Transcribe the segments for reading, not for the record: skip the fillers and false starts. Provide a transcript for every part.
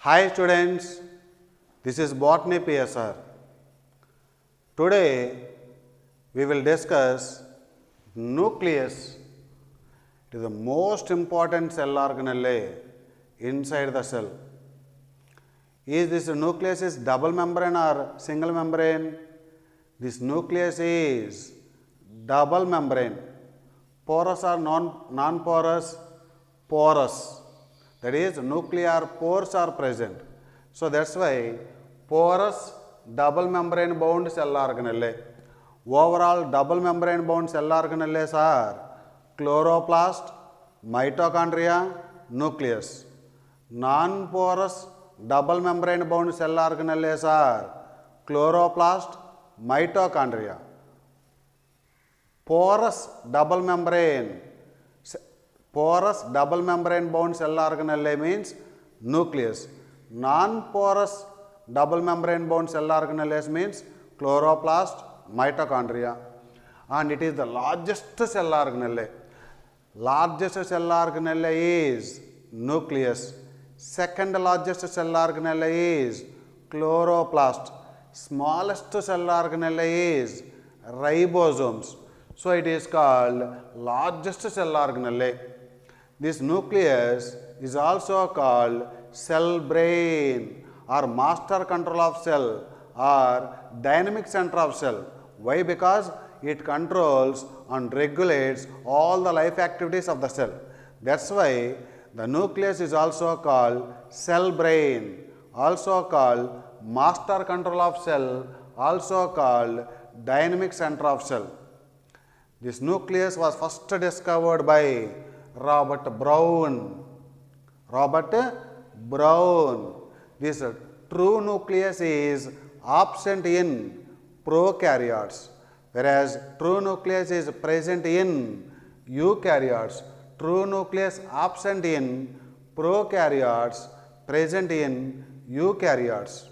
Hi students, this is Botany PSR. Today we will discuss nucleus. It is the most important cell organelle inside the cell. Is this nucleus is double membrane or single membrane? This nucleus is double membrane. Porous or non-porous? Porous. That is, nuclear pores are present. So that's why porous double membrane bound cell organelle. Overall double membrane bound cell organelles are chloroplast, mitochondria, nucleus. Non-porous double membrane bound cell organelles are chloroplast, mitochondria. Porous double membrane bound cell organelle means nucleus. Non-porous double membrane bound cell organelles means chloroplast, mitochondria, and it is the largest cell organelle. Largest cell organelle is nucleus. Second largest cell organelle is chloroplast. Smallest cell organelle is ribosomes. So it is called largest cell organelle. This nucleus is also called cell brain or master control of cell or dynamic center of cell. Why? Because it controls and regulates all the life activities of the cell. That's why the nucleus is also called cell brain, also called master control of cell, also called dynamic center of cell. This nucleus was first discovered by Robert Brown. This true nucleus is absent in prokaryotes, whereas true nucleus is present in eukaryotes. True nucleus absent in prokaryotes, present in eukaryotes.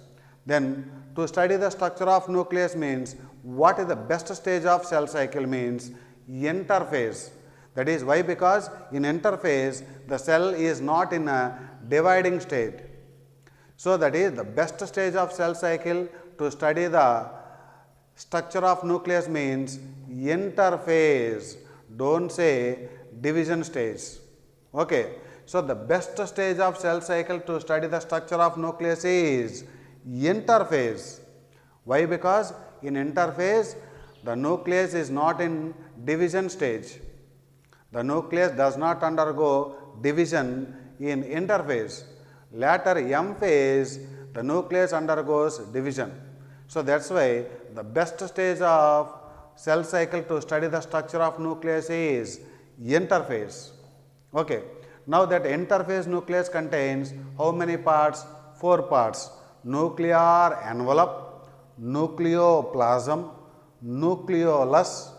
Then to study the structure of nucleus means what is the best stage of cell cycle means interphase. That is why? Because in interphase the cell is not in a dividing state. So that is the best stage of cell cycle to study the structure of nucleus means interphase. Don't say division stage. Okay. So the best stage of cell cycle to study the structure of nucleus is interphase. Why? Because in interphase the nucleus is not in division stage. The nucleus does not undergo division in interphase. Later M phase the nucleus undergoes division. So that's why the best stage of cell cycle to study the structure of nucleus is interphase. Okay. Now that interphase nucleus contains how many parts? 4 parts. Nuclear envelope, nucleoplasm, nucleolus,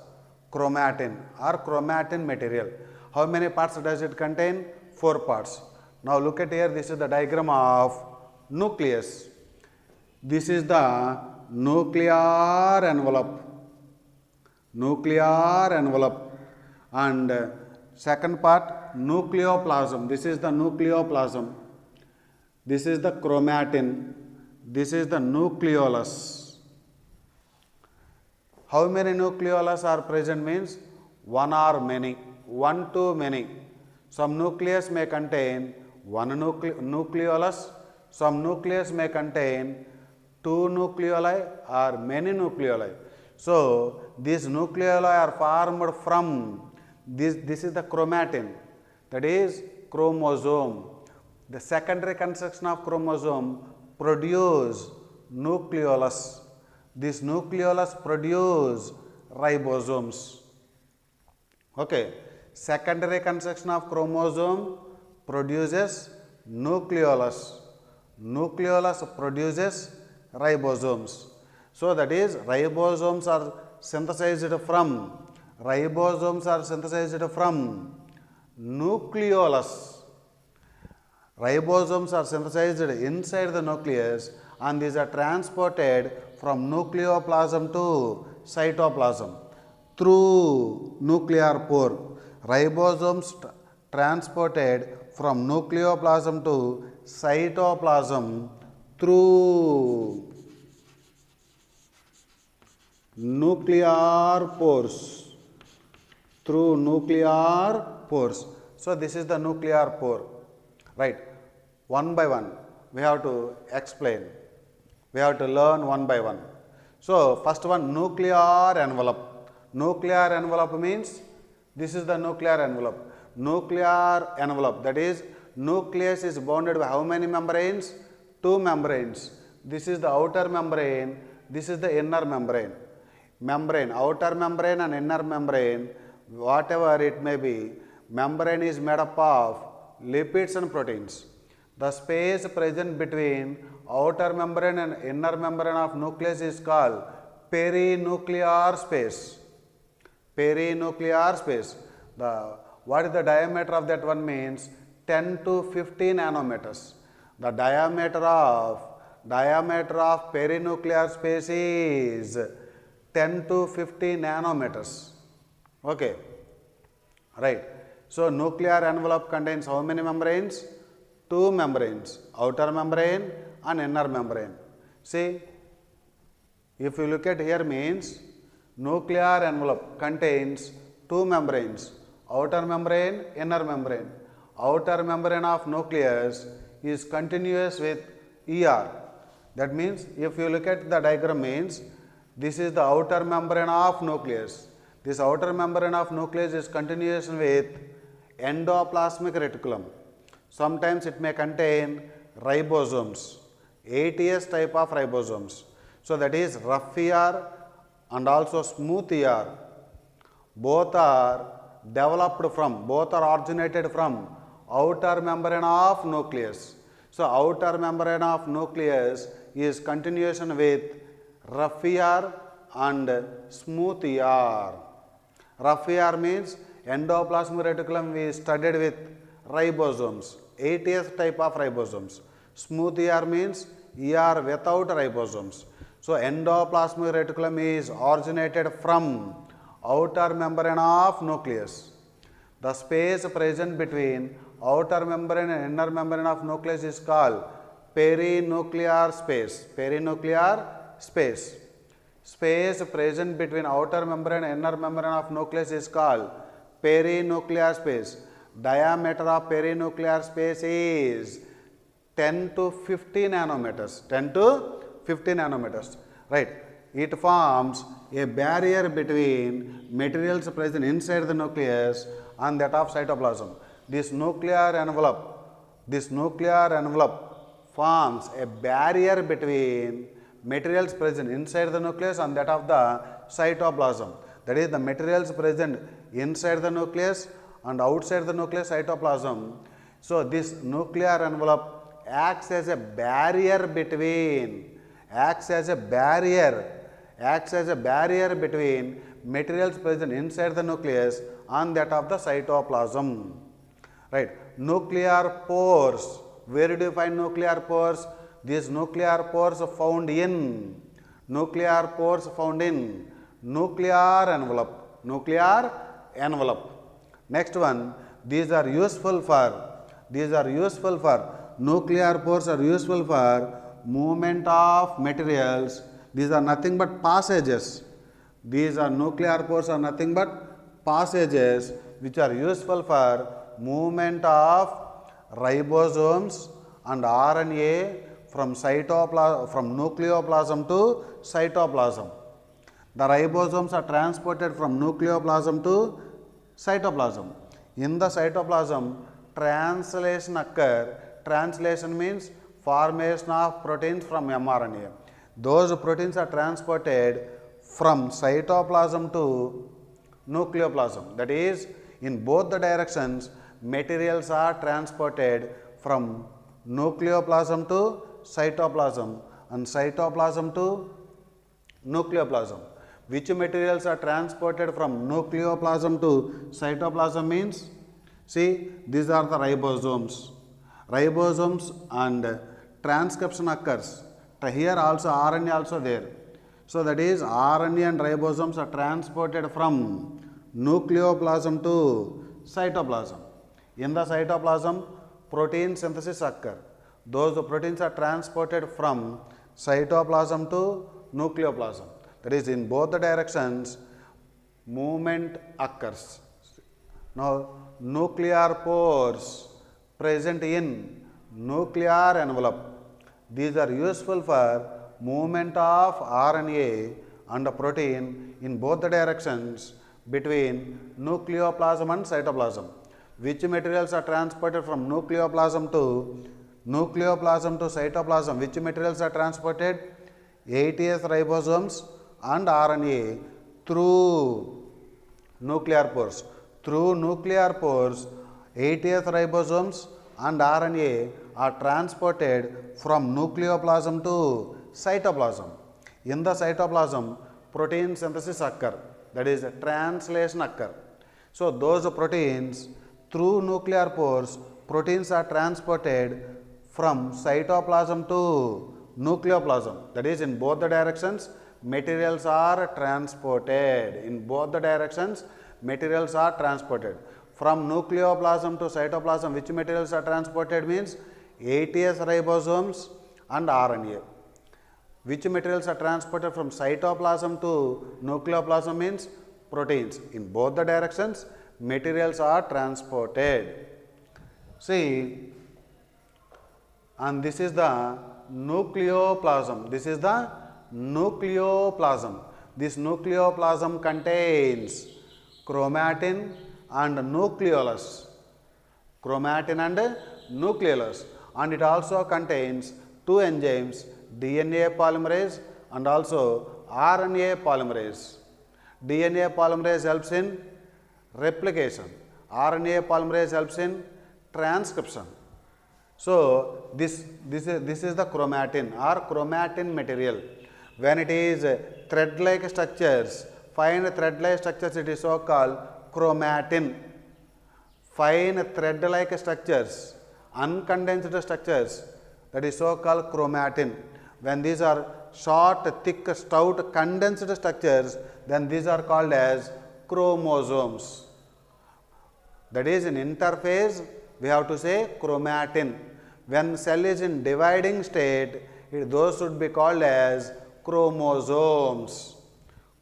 chromatin or chromatin material. How many parts does it contain? 4 parts. Now look at here, this is the diagram of nucleus. This is the nuclear envelope. And second part nucleoplasm. This is the nucleoplasm. This is the chromatin. This is the nucleolus. How many nucleolus are present means one or many, one to many. Some nucleus may contain one nucleolus, some nucleus may contain 2 nucleoli or many nucleoli. So these nucleoli are formed from this is the chromatin, that is chromosome. The secondary construction of chromosome produce nucleolus. This nucleolus produce ribosomes. Okay. Secondary construction of chromosome produces nucleolus. Nucleolus produces ribosomes. So that is ribosomes are synthesized from nucleolus. Ribosomes are synthesized inside the nucleus and these are transported from nucleoplasm to cytoplasm through nuclear pore. Ribosomes transported from nucleoplasm to cytoplasm through nuclear pores. Through nuclear pores. So this is the nuclear pore. Right. One by one we have to explain. We have to learn one by one. So first one, nuclear envelope. Nuclear envelope means this is the nuclear envelope. Nuclear envelope, that is, nucleus is bounded by how many membranes? 2 membranes. This is the outer membrane, this is the inner membrane. Membrane, outer membrane and inner membrane, whatever it may be, membrane is made up of lipids and proteins. The space present between outer membrane and inner membrane of nucleus is called perinuclear space. Perinuclear space. What is the diameter of that one means? 10 to 50 nanometers. The diameter of perinuclear space is 10 to 50 nanometers. Okay. Right. So nuclear envelope contains how many membranes? 2 membranes, outer membrane and inner membrane. See, if you look at here means nuclear envelope contains 2 membranes, outer membrane, inner membrane. Outer membrane of nucleus is continuous with ER. That means if you look at the diagram means this is the outer membrane of nucleus. This outer membrane of nucleus is continuous with endoplasmic reticulum. Sometimes it may contain ribosomes, ATS type of ribosomes. So that is rough ER and also smooth ER. Both are originated from outer membrane of nucleus. So outer membrane of nucleus is continuation with rough ER and smooth ER. Rough ER means endoplasmic reticulum we studied with ribosomes, ATS type of ribosomes. Smooth ER means ER without ribosomes. So endoplasmic reticulum is originated from outer membrane of nucleus. The space present between outer membrane and inner membrane of nucleus is called perinuclear space. Perinuclear space. Space present between outer membrane and inner membrane of nucleus is called perinuclear space. Diameter of perinuclear space is 10 to 50 nanometers. 10 to 50 nanometers. Right. It forms a barrier between materials present inside the nucleus and that of cytoplasm. This nuclear envelope forms a barrier between materials present inside the nucleus and that of the cytoplasm. That is, the materials present inside the nucleus and outside the nucleus cytoplasm. So this nuclear envelope acts as a barrier between materials present inside the nucleus and that of the cytoplasm. Right. Nuclear pores. Where do you find nuclear pores? These nuclear pores found in nuclear envelope. Nuclear envelope. Next one, these are useful for nuclear pores are useful for movement of materials. These are nothing but passages. These are nuclear pores are nothing but passages which are useful for movement of ribosomes and RNA from nucleoplasm to cytoplasm. The ribosomes are transported from nucleoplasm to cytoplasm. In the cytoplasm, translation occur. Translation means formation of proteins from mRNA. Those proteins are transported from cytoplasm to nucleoplasm. That is, in both the directions, materials are transported from nucleoplasm to cytoplasm and cytoplasm to nucleoplasm. Which materials are transported from nucleoplasm to cytoplasm means, see, these are the ribosomes. Ribosomes and transcription occurs. Here also RNA also there. So that is RNA and ribosomes are transported from nucleoplasm to cytoplasm. In the cytoplasm, protein synthesis occur. Those proteins are transported from cytoplasm to nucleoplasm. That is, in both the directions, movement occurs. Now, nuclear pores present in nuclear envelope. These are useful for movement of RNA and protein in both the directions between nucleoplasm and cytoplasm. Which materials are transported from nucleoplasm to cytoplasm? Which materials are transported? ATS ribosomes and RNA through nuclear pores. Through nuclear pores, ATS ribosomes and RNA are transported from nucleoplasm to cytoplasm. In the cytoplasm, protein synthesis occur, that is, translation occur. So, those proteins through nuclear pores, proteins are transported from cytoplasm to nucleoplasm, that is, in both the directions, materials are transported. In both the directions, materials are transported. From nucleoplasm to cytoplasm, which materials are transported means ATS ribosomes and RNA. Which materials are transported from cytoplasm to nucleoplasm means proteins. In both the directions, materials are transported. See, and this is the nucleoplasm. This is the nucleoplasm. This nucleoplasm contains chromatin and nucleolus. Chromatin and nucleolus. And it also contains two enzymes, DNA polymerase and also RNA polymerase. DNA polymerase helps in replication. RNA polymerase helps in transcription. So, this is the chromatin or chromatin material. When it is thread-like structures, fine thread-like structures, it is so called chromatin. Fine thread-like structures, uncondensed structures, that is so called chromatin. When these are short, thick, stout, condensed structures, then these are called as chromosomes. That is, in interphase, we have to say chromatin. When cell is in dividing state, those should be called as chromosomes.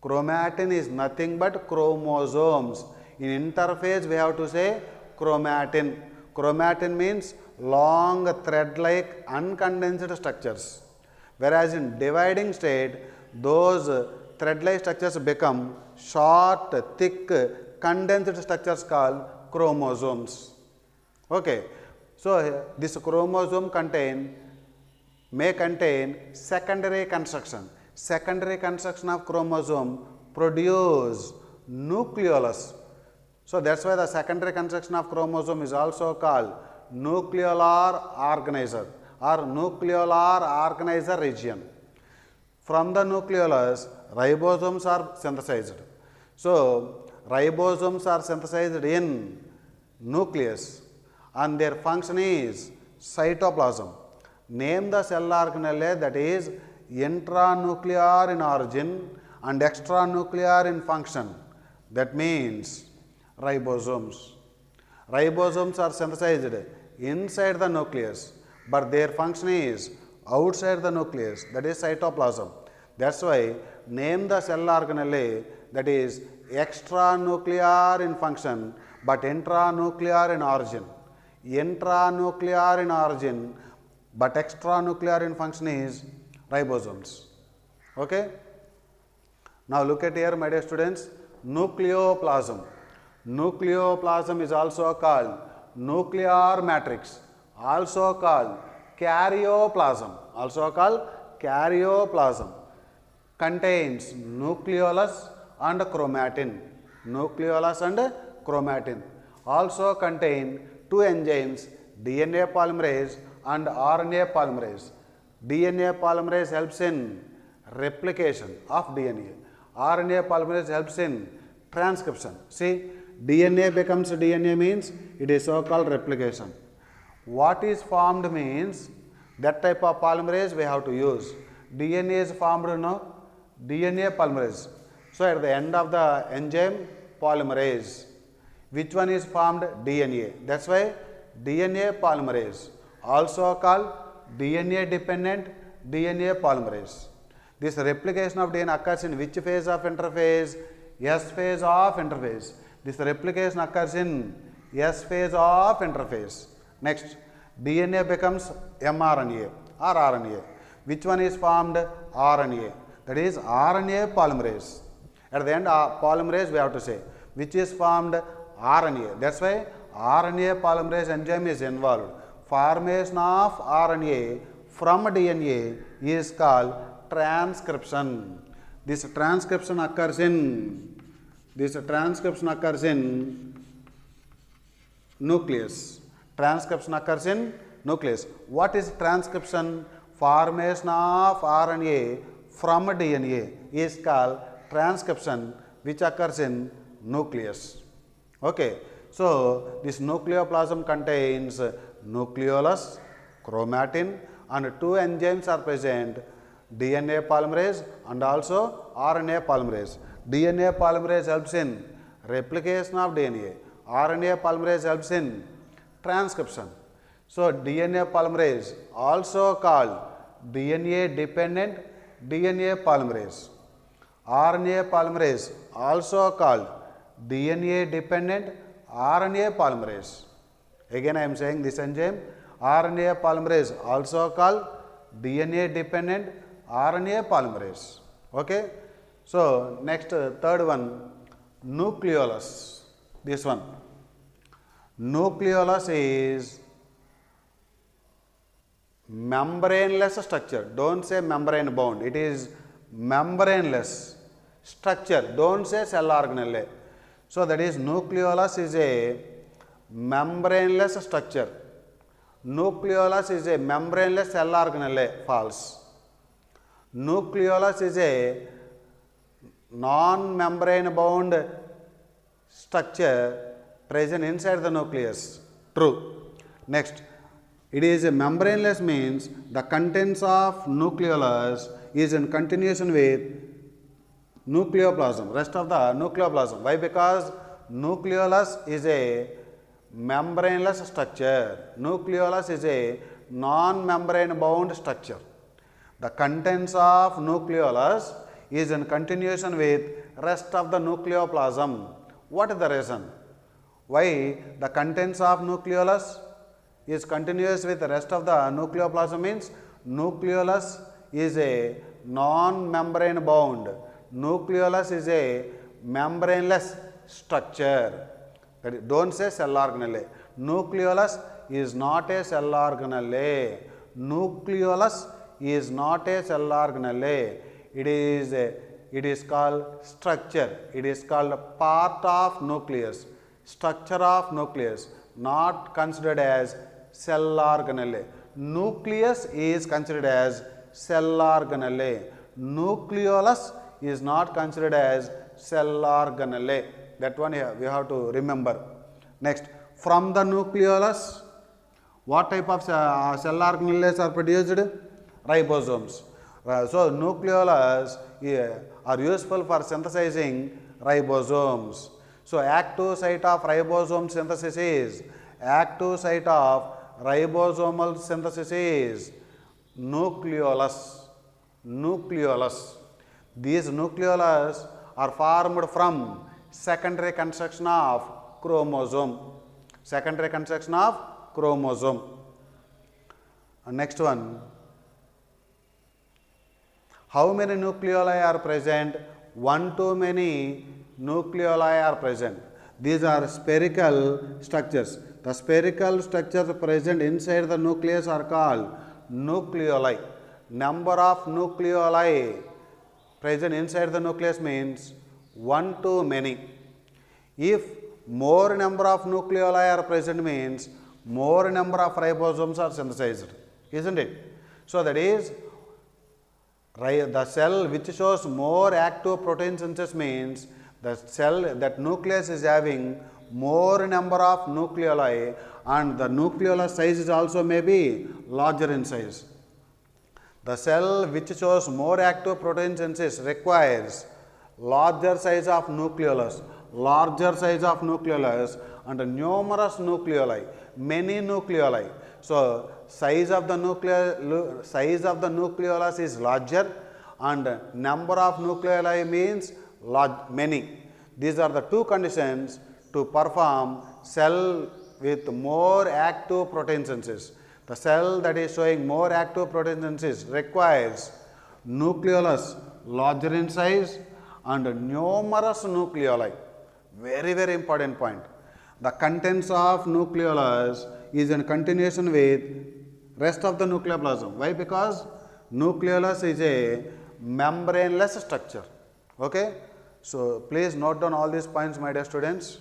Chromatin is nothing but chromosomes. In interphase, we have to say chromatin. Chromatin means long thread-like uncondensed structures. Whereas in dividing state, those thread-like structures become short, thick, condensed structures called chromosomes. Okay. So, this chromosome may contain secondary construction. Secondary construction of chromosome produce nucleolus. So, that is why the secondary construction of chromosome is also called nucleolar organizer or nucleolar organizer region. From the nucleolus, ribosomes are synthesized. So, ribosomes are synthesized in nucleus and their function is cytoplasm. Name the cell organelle that is intranuclear in origin and extranuclear in function. That means ribosomes. Ribosomes are synthesized inside the nucleus, but their function is outside the nucleus, that is cytoplasm. That is why name the cell organelle that is extranuclear in function but intranuclear in origin. Intranuclear in origin but extranuclear in function is ribosomes. Okay? Now look at here, my dear students, nucleoplasm. Nucleoplasm is also called nuclear matrix, also called karyoplasm, contains nucleolus and chromatin. Nucleolus and chromatin also contain two enzymes, DNA polymerase and RNA polymerase. DNA polymerase helps in replication of DNA. RNA polymerase helps in transcription. See, DNA becomes DNA means it is so called replication. What is formed means that type of polymerase we have to use. DNA is formed, DNA polymerase. So, at the end of the enzyme, polymerase. Which one is formed? DNA. That's why DNA polymerase, also called DNA dependent DNA polymerase. This replication of DNA occurs in which phase of interphase? S phase of interphase. This replication occurs in S phase of interphase. Next, DNA becomes mRNA or RNA. Which one is formed? RNA. That is RNA polymerase. At the end of polymerase we have to say which is formed? RNA. That's why RNA polymerase enzyme is involved. Formation of RNA from DNA is called transcription. This transcription occurs in nucleus. Transcription occurs in nucleus. What is transcription? Formation of RNA from DNA is called transcription, which occurs in nucleus. Okay. So this nucleoplasm contains nucleolus, chromatin, and two enzymes are present, DNA polymerase and also RNA polymerase. DNA polymerase helps in replication of DNA. RNA polymerase helps in transcription. So DNA polymerase, also called DNA dependent DNA polymerase. RNA polymerase, also called DNA dependent RNA polymerase. Again I am saying this enzyme, RNA polymerase, also called DNA dependent RNA polymerase. Okay. So next, third one, nucleolus. This one. Nucleolus is membraneless structure. Don't say membrane bound. It is membraneless structure. Don't say cell organelle. So that is nucleolus is a membraneless structure. Nucleolus is a membraneless cell organelle. False. Nucleolus is a non-membrane bound structure present inside the nucleus. True. Next, it is a membraneless means the contents of nucleolus is in continuation with nucleoplasm, rest of the nucleoplasm. Why? Because nucleolus is a membraneless structure. Nucleolus is a non-membrane bound structure. The contents of nucleolus is in continuation with rest of the nucleoplasm. What is the reason? Why the contents of nucleolus is continuous with the rest of the nucleoplasm means nucleolus is a non-membrane bound. Nucleolus is a membraneless structure. Don't say cell organelle. Nucleolus is not a cell organelle. Nucleolus is not a cell organelle. It is called structure. It is called part of nucleus. Structure of nucleus, not considered as cell organelle. Nucleus is considered as cell organelle. Nucleolus is not considered as cell organelle. That one we have to remember. Next, from the nucleolus, what type of cell organelles are produced? Ribosomes. So nucleolus are useful for synthesizing ribosomes. So active site of ribosome synthesis is ribosomal synthesis is nucleolus. These nucleolus are formed from secondary construction of chromosome. Next one. How many nucleoli are present? One too many nucleoli are present. These are spherical structures. The spherical structures present inside the nucleus are called nucleoli. Number of nucleoli present inside the nucleus means one too many. If more number of nucleoli are present means more number of ribosomes are synthesized, isn't it? So that is the cell which shows more active protein synthesis means the cell, that nucleus is having more number of nucleoli and the nucleolus size is also may be larger in size. The cell which shows more active protein synthesis requires larger size of nucleolus larger size of nucleolus and numerous nucleoli, many nucleoli. So size of the nucleolus is larger and number of nucleoli means many. These are the two conditions to perform cell with more active protein synthesis. The cell that is showing more active protein synthesis requires nucleolus larger in size and numerous nucleoli. Very, very important point. The contents of nucleolus is in continuation with rest of the nucleoplasm. Why? Because nucleolus is a membraneless structure. Okay? So please note down all these points, my dear students.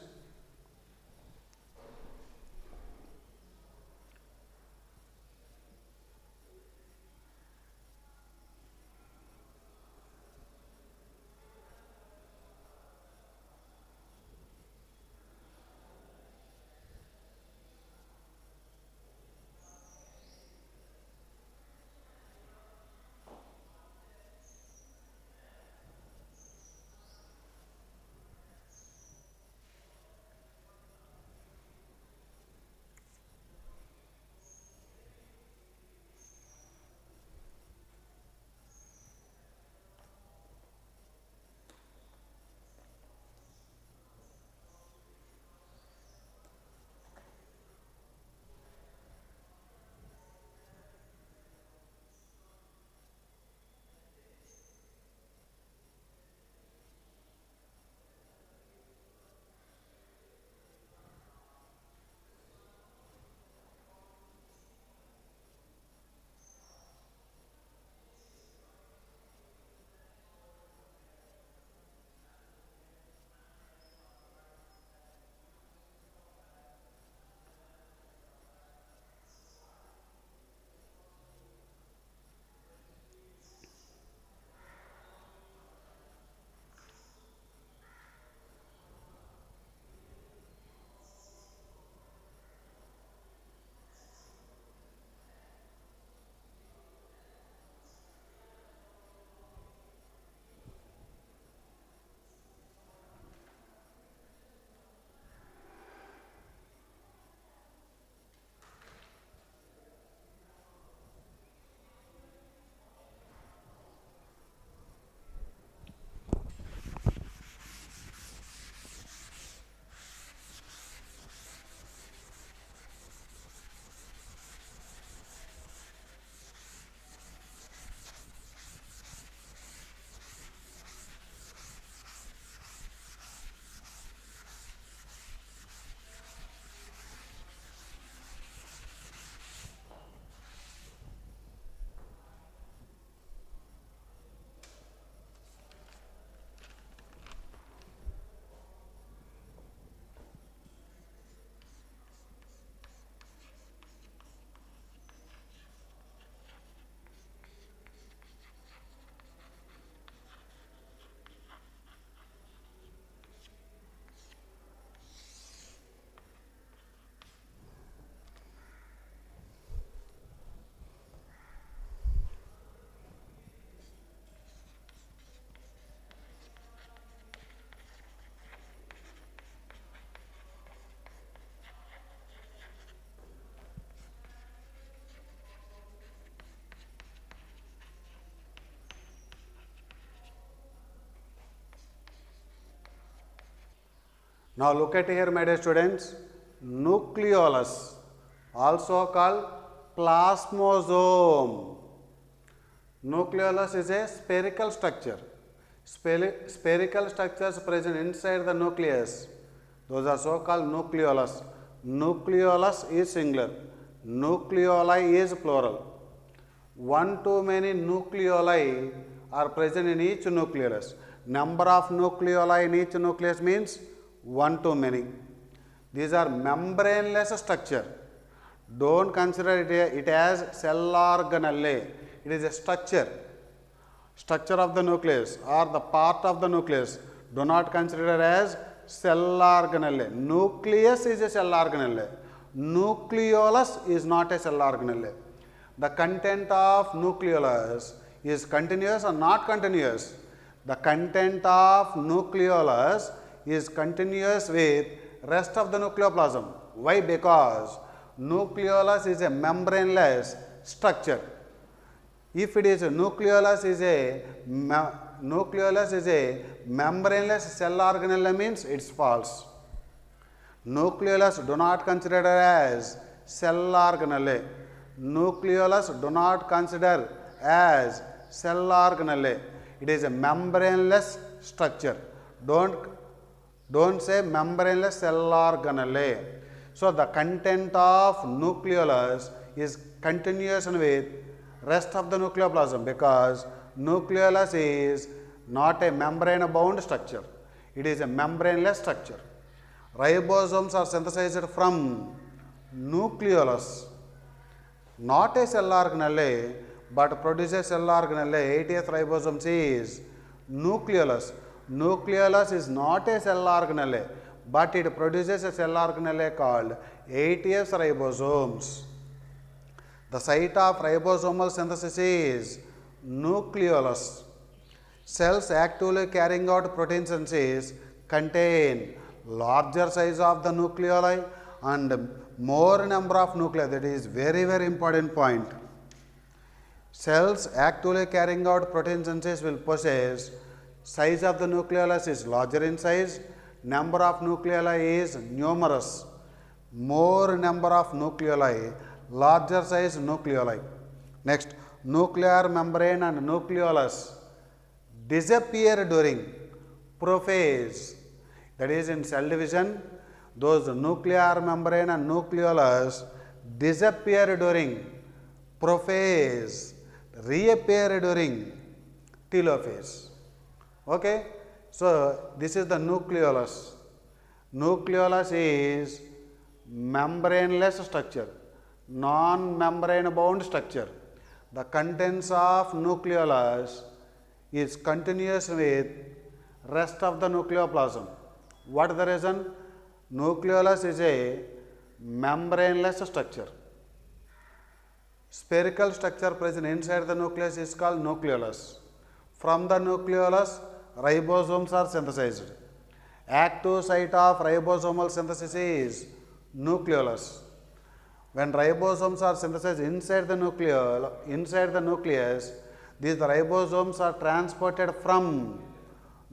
Now look at here, my dear students, nucleolus, also called plasmosome. Nucleolus is a spherical structure. Spherical structures present inside the nucleus, those are so called nucleolus. Nucleolus is singular, nucleoli is plural. One to many nucleoli are present in each nucleolus. Number of nucleoli in each nucleus means one to many. These are membraneless structure. Don't consider it as cell organelle. It is a structure of the nucleus or the part of the nucleus. Do not consider as cell organelle. Nucleus is a cell organelle. Nucleolus is not a cell organelle. The content of nucleolus is continuous or not continuous. The content of nucleolus is continuous with rest of the nucleoplasm. Why? Because nucleolus is a membraneless structure. If it is a nucleolus is a membraneless cell organelle, means it's false. Nucleolus do not consider as cell organelle. Nucleolus do not consider as cell organelle. It is a membraneless structure. Don't say membraneless cell organelle. So the content of nucleolus is continuous with rest of the nucleoplasm, because nucleolus is not a membrane bound structure. It is a membraneless structure. Ribosomes are synthesized from nucleolus, not a cell organelle, but produces cell organelle. 80th ribosomes is nucleolus. Nucleolus is not a cell organelle, but it produces a cell organelle called 80th ribosomes. The site of ribosomal synthesis is nucleolus. Cells actively carrying out protein synthesis contain larger size of the nucleoli and more number of nuclei. That is very, very important point. Cells actively carrying out protein synthesis will possess size of the nucleolus is larger in size, number of nucleoli is numerous. More number of nucleoli, larger size nucleoli. Next, nuclear membrane and nucleolus disappear during prophase. That is, in cell division, those nuclear membrane and nucleolus disappear during prophase, reappear during telophase. Okay? So, this is the nucleolus. Nucleolus is membraneless structure, non-membrane bound structure. The contents of nucleolus is continuous with rest of the nucleoplasm. What is the reason? Nucleolus is a membraneless structure. Spherical structure present inside the nucleus is called nucleolus. From the nucleolus, ribosomes are synthesized. Active site of ribosomal synthesis is nucleolus. When ribosomes are synthesized inside the nucleus, these ribosomes are transported from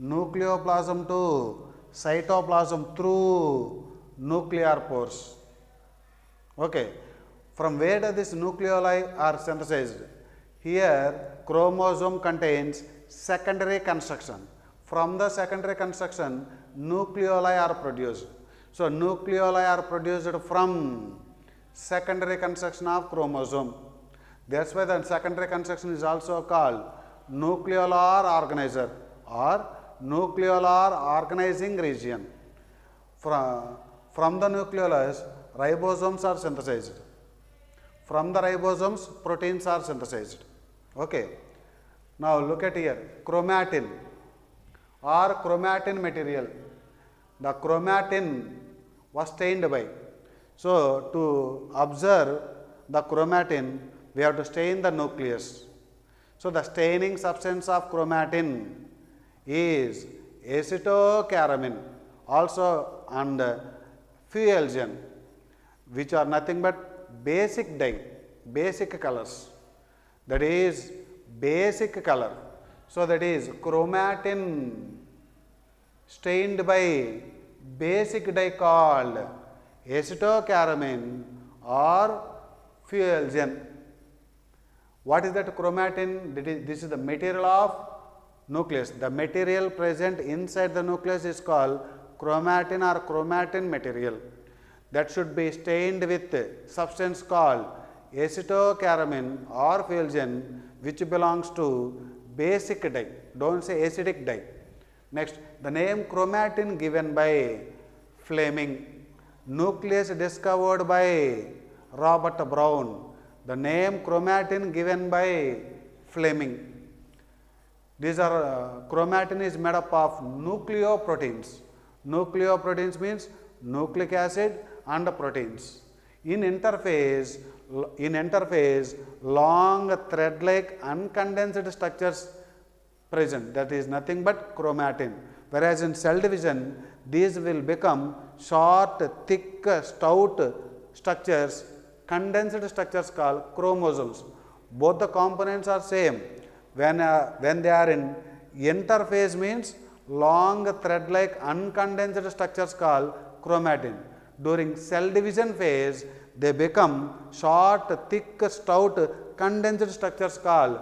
nucleoplasm to cytoplasm through nuclear pores. Okay. From where do these nucleoli are synthesized? Here, chromosome contains secondary construction. From the secondary construction, nucleoli are produced. So, nucleoli are produced from secondary construction of chromosome. That is why the secondary construction is also called nucleolar organizer or nucleolar organizing region. From the nucleolus, ribosomes are synthesized. From the ribosomes, proteins are synthesized. Okay. Now look at here, chromatin or chromatin material. The chromatin was stained by. So to observe the chromatin, we have to stain the nucleus. So the staining substance of chromatin is acetocaramine, also and fuelgen, which are nothing but basic dye, basic colors. That is basic color. So that is chromatin stained by basic dye called acetocaramine or fuelgen. What is that chromatin? This is the material of nucleus. The material present inside the nucleus is called chromatin or chromatin material. That should be stained with substance called acetocaramine or fuelgen, which belongs to basic dye. Don't say acidic dye. Next, the name chromatin given by Fleming. Nucleus discovered by Robert Brown. The name chromatin given by Fleming. These are chromatin is made up of nucleoproteins. Nucleoproteins means nucleic acid and proteins. In interphase, long thread-like uncondensed structures present. That is nothing but chromatin. Whereas in cell division, these will become short, thick, stout structures, condensed structures called chromosomes. Both the components are same. When they are in interphase means long thread-like uncondensed structures called chromatin. During cell division phase, they become short, thick, stout, condensed structures called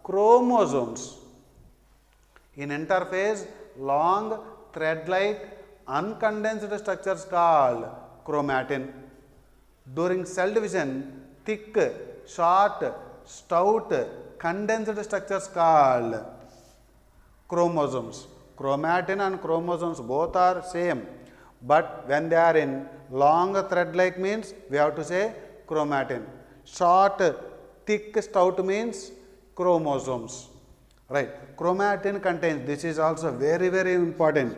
chromosomes. In interphase, long, thread-like, uncondensed structures called chromatin. During cell division, thick, short, stout, condensed structures called chromosomes. Chromatin and chromosomes both are same, but when they are in long thread-like means we have to say chromatin. Short, thick, stout means chromosomes. Right. Chromatin contains, this is also very, very important.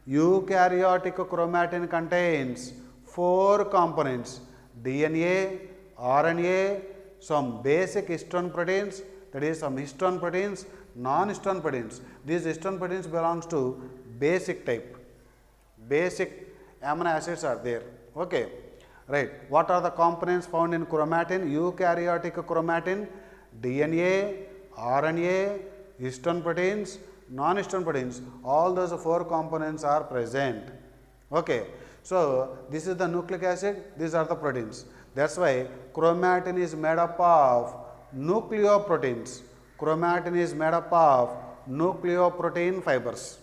Eukaryotic chromatin contains 4 components: DNA, RNA, some basic histone proteins, that is some histone proteins, non-histone proteins. These histone proteins belongs to basic type. Basic amino acids are there. Okay. Right. What are the components found in chromatin? Eukaryotic chromatin, DNA, RNA, histone proteins, non-histone proteins, all those 4 components are present. Okay. So, this is the nucleic acid, these are the proteins. That is why chromatin is made up of nucleoproteins. Chromatin is made up of nucleoprotein fibers.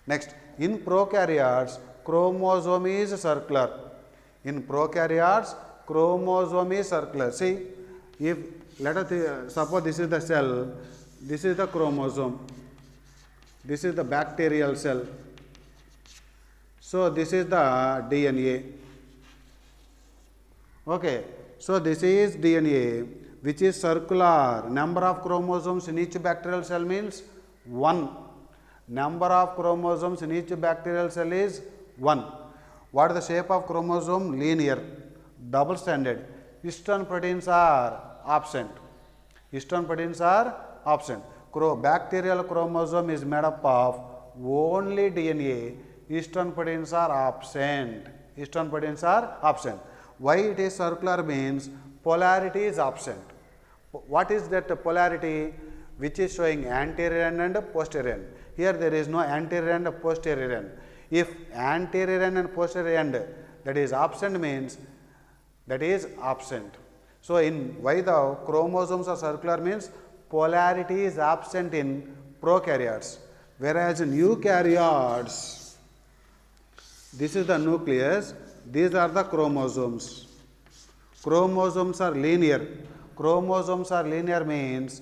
Next, in prokaryotes, chromosome is circular. In prokaryotes, chromosome is circular. See, if let us suppose this is the cell, this is the chromosome, this is the bacterial cell. So, this is the DNA. Okay. So, this is DNA which is circular. Number of chromosomes in each bacterial cell means 1. Number of chromosomes in each bacterial cell is 1. What is the shape of chromosome? Linear, double stranded. Histone proteins are absent. Histone proteins are absent. Bacterial chromosome is made up of only DNA. Histone proteins are absent. Histone proteins are absent. Why it is circular means polarity is absent. What is that polarity? Which is showing anterior end and posterior end. Here there is no anterior end and posterior end. If anterior end and posterior end that is absent means that is absent. So, in why the chromosomes are circular means polarity is absent in prokaryotes, whereas in eukaryotes, this is the nucleus, these are the chromosomes. Chromosomes are linear. Chromosomes are linear means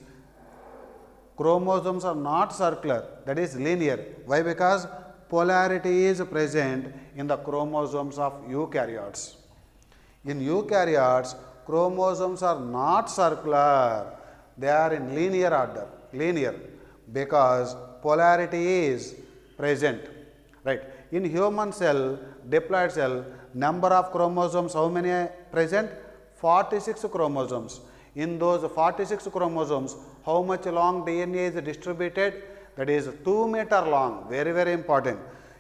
chromosomes are not circular, that is linear. Why? Because polarity is present in the chromosomes of eukaryotes. In eukaryotes, chromosomes are not circular, they are in linear order, linear, because polarity is present. Right. In human cell, diploid cell, number of chromosomes, how many are present? 46 chromosomes. In those 46 chromosomes, how much long DNA is distributed? That is 2 meter long, very, very important.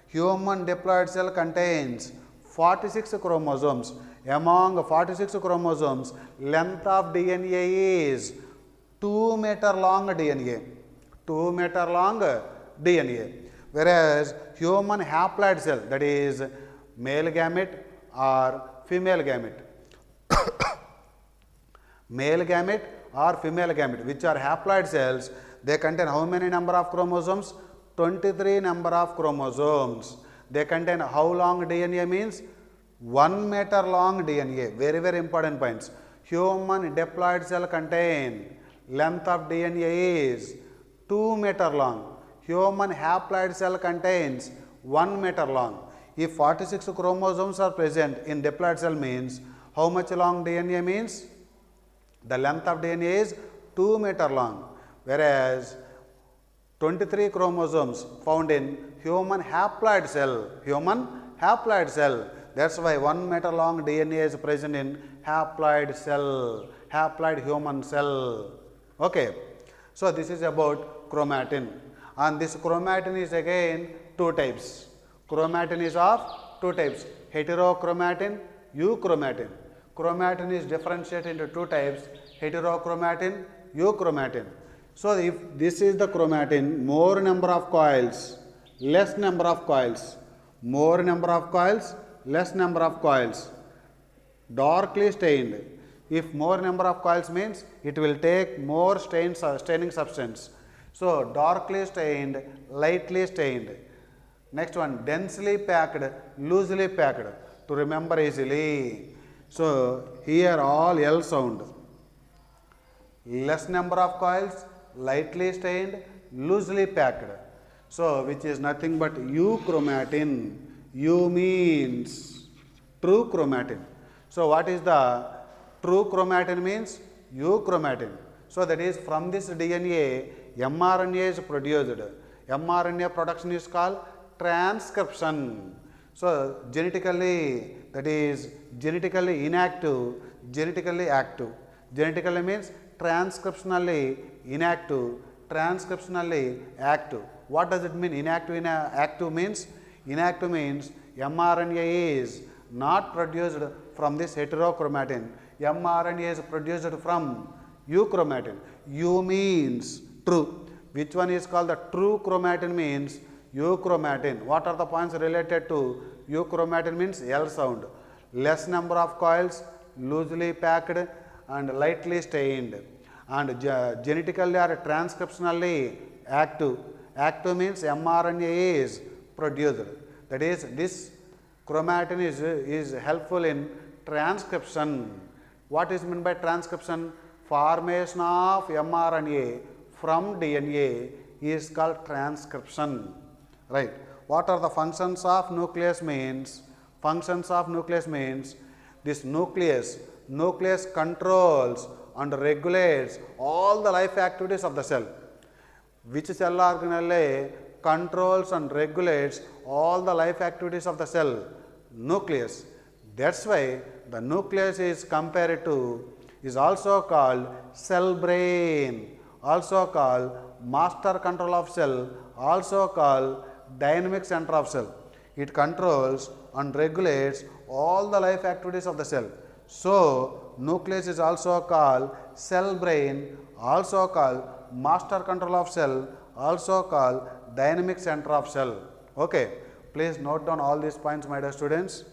Human diploid cell contains 46 chromosomes. Among 46 chromosomes, length of DNA is 2 meter long DNA. 2 meter long DNA. Whereas human haploid cell, that is male gamete or female gamete, male gamete or female gamete, which are haploid cells, they contain how many number of chromosomes? 23 number of chromosomes. They contain how long DNA means? 1 meter long DNA. Very, very important points. Human diploid cell contain length of DNA is 2 meter long. Human haploid cell contains 1 meter long. If 46 chromosomes are present in diploid cell means how much long DNA means? The length of DNA is 2 meter long, whereas 23 chromosomes found in human haploid cell. Human haploid cell. That's why 1 meter long DNA is present in haploid cell, haploid human cell. Okay. So, this is about chromatin. And this chromatin is again 2 types. Chromatin is of two types, heterochromatin, euchromatin. Chromatin is differentiated into two types, heterochromatin, euchromatin. So if this is the chromatin, more number of coils, less number of coils, more number of coils, less number of coils, darkly stained. If more number of coils means it will take more staining substance. So darkly stained, lightly stained. Next one, densely packed, loosely packed, to remember easily. So here all L sound. Less number of coils, lightly stained, loosely packed. So which is nothing but euchromatin. U means true chromatin. So what is the true chromatin means? Euchromatin. So that is from this DNA, mRNA is produced. mRNA production is called transcription. So genetically, that is genetically inactive, genetically active. Genetically means transcriptionally inactive, transcriptionally active. What does it mean? Inactive, active means? Inactive means mRNA is not produced from this heterochromatin. mRNA is produced from euchromatin. U means true. Which one is called the true chromatin means euchromatin. What are the points related to euchromatin means? L sound. Less number of coils, loosely packed and lightly stained, and genetically or transcriptionally active. Active means mRNA is produced. That is, this chromatin is helpful in transcription. What is meant by transcription? Formation of mRNA from DNA is called transcription. Right. What are the functions of nucleus means? Functions of nucleus means this nucleus controls and regulates all the life activities of the cell. Which cell organelle controls and regulates all the life activities of the cell? Nucleus. That's why the nucleus is compared to, is also called cell brain, also called master control of cell, also called dynamic center of cell. It controls and regulates all the life activities of the cell. So nucleus is also called cell brain, also called master control of cell, also called dynamic center of cell. Okay, please note down all these points, my dear students.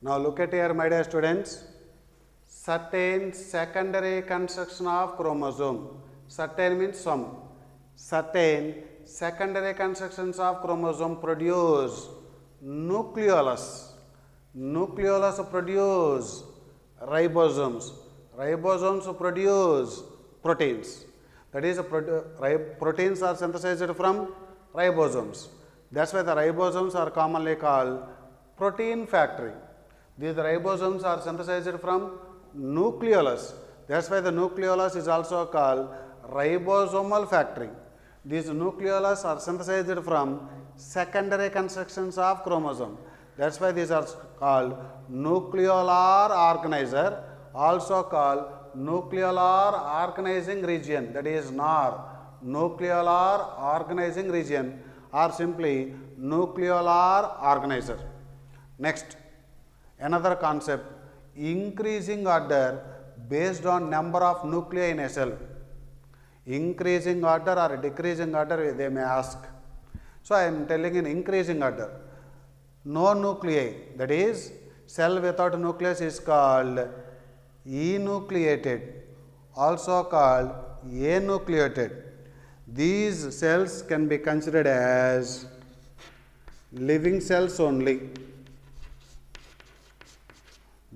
Now look at here, my dear students. Certain secondary construction of chromosome. Certain means some. Certain secondary constructions of chromosome produce nucleolus. Nucleolus produce ribosomes. Ribosomes produce proteins. That is, proteins are synthesized from ribosomes. That's why the ribosomes are commonly called protein factory. These ribosomes are synthesized from nucleolus. That's why the nucleolus is also called ribosomal factory. These nucleolus are synthesized from secondary constructions of chromosome. That's why these are called nucleolar organizer, also called nucleolar organizing region, that is NOR, nucleolar organizing region, or simply nucleolar organizer. Next, another concept, increasing order based on number of nuclei in a cell. Increasing order or decreasing order, they may ask. So I am telling in increasing order. No nuclei, that is, cell without nucleus is called enucleated, also called anucleated. These cells can be considered as living cells only.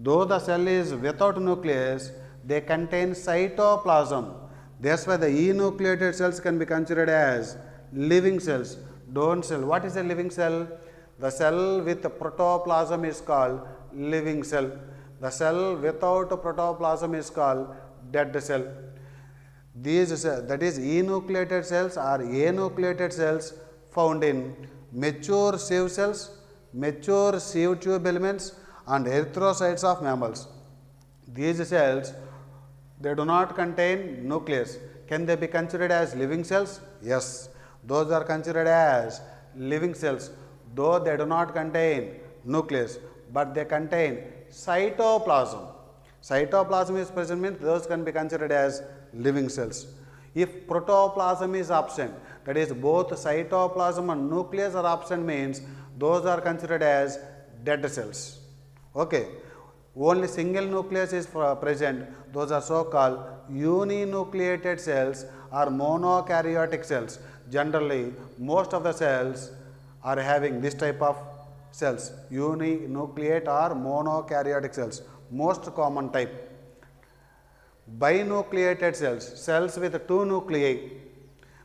Though the cell is without nucleus, they contain cytoplasm. That's why the enucleated cells can be considered as living cells. Don't cell. What is a living cell? The cell with protoplasm is called living cell. The cell without protoplasm is called dead cell. These, that is, enucleated cells are anucleated cells found in mature sieve cells, mature sieve tube elements, and erythrocytes of mammals. These cells, they do not contain nucleus. Can they be considered as living cells? Yes, those are considered as living cells, though they do not contain nucleus, but they contain cytoplasm. Cytoplasm is present means those can be considered as living cells. If protoplasm is absent, that is, both cytoplasm and nucleus are absent, means those are considered as dead cells. Okay. Only single nucleus is present, those are so called uninucleated cells or monokaryotic cells. Generally, most of the cells are having this type of cells, uninucleate or monokaryotic cells, most common type. Binucleated cells, cells with two nuclei,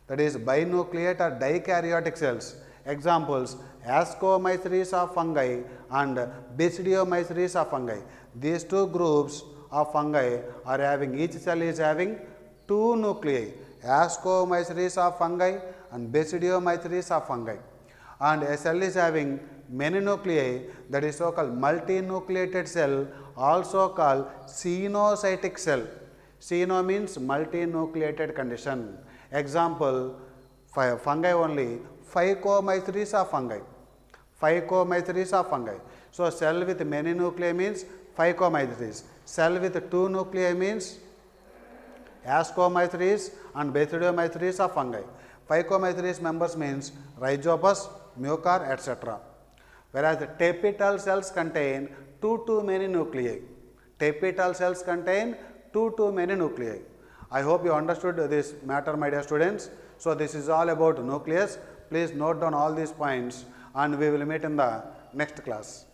that is, binucleate or dikaryotic cells. Examples, Ascomycetes of fungi and Basidiomycetes of fungi. These two groups of fungi are having, each cell is having two nuclei, Ascomycetes of fungi and Basidiomycetes of fungi. And a cell is having many nuclei, that is so called multinucleated cell, also called cenocytic cell. Ceno means multinucleated condition. Example, fungi only, Phycomycetes of fungi. Phycomycetes of fungi. So cell with many nuclei means Phycomycetes. Cell with two nuclei means Ascomycetes and Basidiomycetes of fungi. Phycomycetes members means Rhizopus, Mucor, etc. Whereas the tapetal cells contain two to many nuclei. Tapetal cells contain two to many nuclei. I hope you understood this matter, my dear students. So this is all about nucleus. Please note down all these points and we will meet in the next class.